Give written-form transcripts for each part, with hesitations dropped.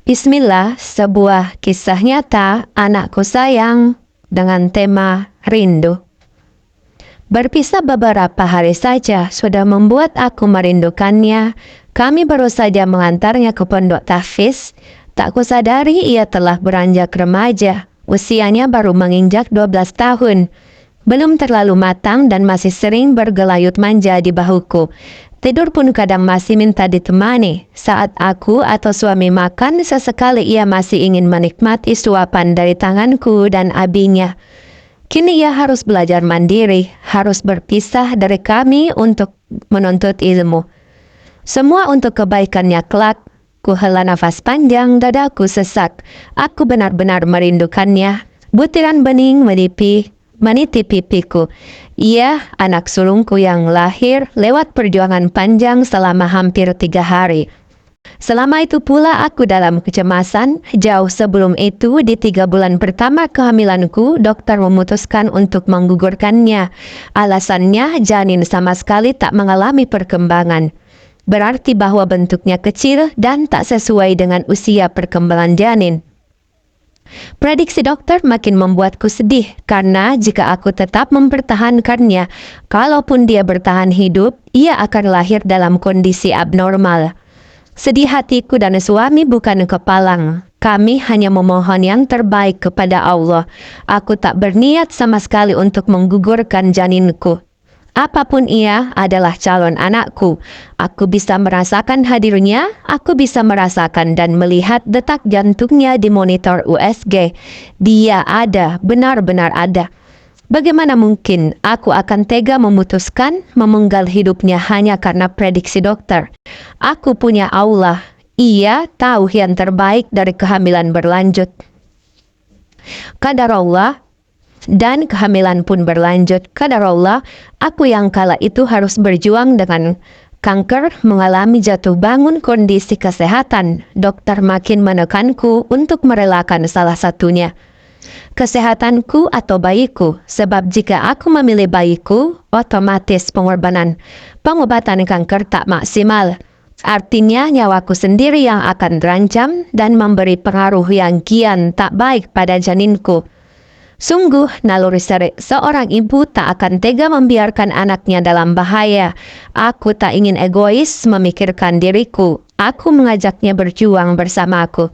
Bismillah, sebuah kisah nyata anakku sayang dengan tema rindu. Berpisah beberapa hari saja sudah membuat aku merindukannya. Kami baru saja mengantarnya ke pondok tahfiz. Tak kusadari ia telah beranjak remaja. Usianya baru menginjak 12 tahun. Belum terlalu matang dan masih sering bergelayut manja di bahuku. Tidur pun kadang masih minta ditemani. Saat aku atau suami makan, sesekali ia masih ingin menikmati suapan dari tanganku dan abinya. Kini ia harus belajar mandiri, harus berpisah dari kami untuk menuntut ilmu. Semua untuk kebaikannya kelak. Ku hela nafas panjang, dadaku sesak. Aku benar-benar merindukannya. Butiran bening meniti pipiku. Ia anak sulungku yang lahir lewat perjuangan panjang selama hampir 3 hari. Selama itu pula aku dalam kecemasan. Jauh sebelum itu, di 3 bulan pertama kehamilanku, dokter memutuskan untuk menggugurkannya. Alasannya, janin sama sekali tak mengalami perkembangan. Berarti bahwa bentuknya kecil dan tak sesuai dengan usia perkembangan janin. Prediksi dokter makin membuatku sedih karena jika aku tetap mempertahankannya, kalaupun dia bertahan hidup, ia akan lahir dalam kondisi abnormal. Sedih hatiku dan suami bukan kepalang. Kami hanya memohon yang terbaik kepada Allah. Aku tak berniat sama sekali untuk menggugurkan janinku. Apapun ia adalah calon anakku. Aku bisa merasakan hadirnya, aku bisa merasakan dan melihat detak jantungnya di monitor USG. Dia ada, benar-benar ada. Bagaimana mungkin aku akan tega memutuskan memenggal hidupnya hanya karena prediksi dokter? Aku punya Allah. Ia tahu yang terbaik dari kehamilan berlanjut. Qadar Allah. Dan kehamilan pun berlanjut. Qadar Allah, aku yang kala itu harus berjuang dengan kanker, mengalami jatuh bangun kondisi kesehatan. Dokter makin menekanku untuk merelakan salah satunya. Kesehatanku atau bayiku, sebab jika aku memilih bayiku, otomatis pengobatan kanker tak maksimal. Artinya nyawaku sendiri yang akan terancam dan memberi pengaruh yang kian tak baik pada janinku. Sungguh, naluri seorang ibu tak akan tega membiarkan anaknya dalam bahaya. Aku tak ingin egois memikirkan diriku. Aku mengajaknya berjuang bersamaku.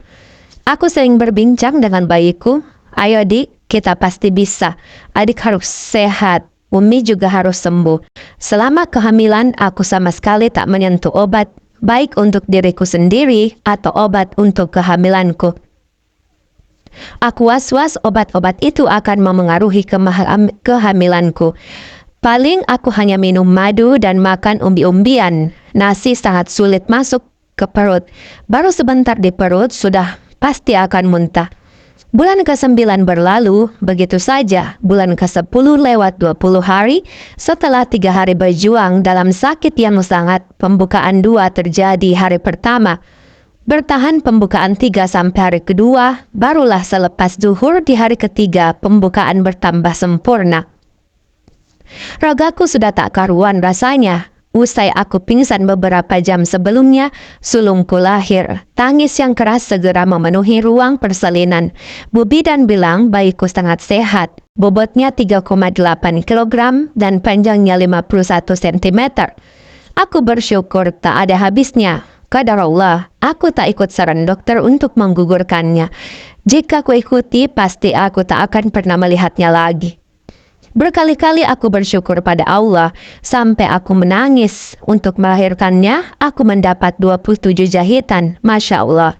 Aku sering berbincang dengan bayiku. Ayo dik, kita pasti bisa. Adik harus sehat. Umi juga harus sembuh. Selama kehamilan, aku sama sekali tak menyentuh obat. Baik untuk diriku sendiri atau obat untuk kehamilanku. Aku was-was obat-obat itu akan memengaruhi kehamilanku. Paling aku hanya minum madu dan makan umbi-umbian. Nasi sangat sulit masuk ke perut. Baru sebentar di perut sudah pasti akan muntah. Bulan ke-9 berlalu, begitu saja. Bulan ke-10 lewat 20 hari. Setelah 3 hari berjuang dalam sakit yang sangat, pembukaan 2 terjadi hari pertama. Bertahan pembukaan 3 sampai hari kedua, barulah selepas zuhur di hari ketiga pembukaan bertambah sempurna. Ragaku sudah tak karuan rasanya. Usai aku pingsan beberapa jam sebelumnya, sulungku lahir. Tangis yang keras segera memenuhi ruang persalinan. Bu bidan bilang bayiku sangat sehat. Bobotnya 3,8 kg dan panjangnya 51 cm. Aku bersyukur tak ada habisnya. Qadar Allah, aku tak ikut saran dokter untuk menggugurkannya. Jika ku ikuti, pasti aku tak akan pernah melihatnya lagi. Berkali-kali aku bersyukur pada Allah, sampai aku menangis. Untuk melahirkannya, aku mendapat 27 jahitan. Masya Allah.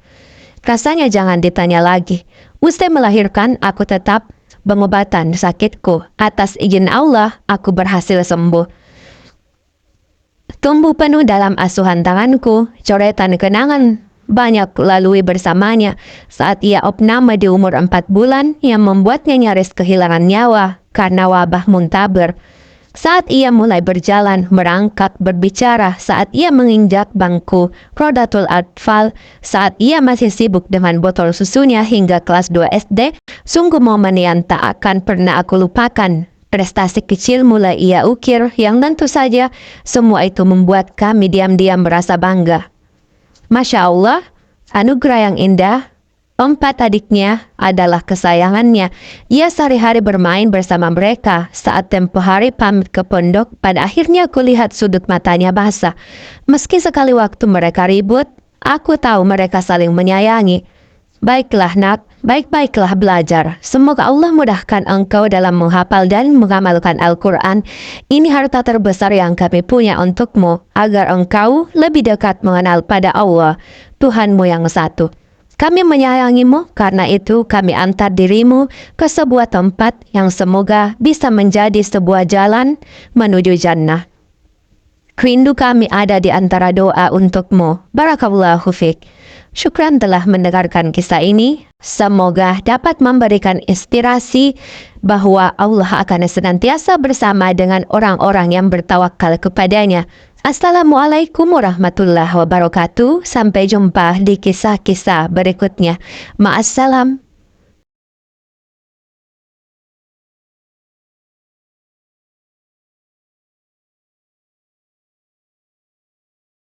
Rasanya jangan ditanya lagi. Usai melahirkan, aku tetap pengobatan sakitku. Atas izin Allah, aku berhasil sembuh. Tumbuh penuh dalam asuhan tanganku, coretan kenangan banyak lalui bersamanya saat ia opname di umur 4 bulan yang membuatnya nyaris kehilangan nyawa karena wabah muntaber. Saat ia mulai berjalan, merangkak, berbicara, saat ia menginjak bangku Rodatul Atfal, saat ia masih sibuk dengan botol susunya hingga kelas 2 SD, sungguh momen yang tak akan pernah aku lupakan. Prestasi kecil mulai ia ukir yang tentu saja semua itu membuat kami diam-diam merasa bangga. Masya Allah, anugerah yang indah. 4 adiknya adalah kesayangannya. Ia sehari-hari bermain bersama mereka. Saat tempo hari pamit ke pondok, pada akhirnya aku lihat sudut matanya basah. Meski sekali waktu mereka ribut, aku tahu mereka saling menyayangi. Baiklah nak, baik-baiklah belajar. Semoga Allah mudahkan engkau dalam menghafal dan mengamalkan Al-Quran. Ini harta terbesar yang kami punya untukmu, agar engkau lebih dekat mengenal pada Allah, Tuhanmu yang satu. Kami menyayangimu, karena itu kami antar dirimu ke sebuah tempat yang semoga bisa menjadi sebuah jalan menuju jannah. Rindu kami ada di antara doa untukmu. Barakallahu fiik. Syukran telah mendengarkan kisah ini. Semoga dapat memberikan inspirasi bahwa Allah akan senantiasa bersama dengan orang-orang yang bertawakal kepadanya. Assalamualaikum warahmatullahi wabarakatuh. Sampai jumpa di kisah-kisah berikutnya. Ma'assalam.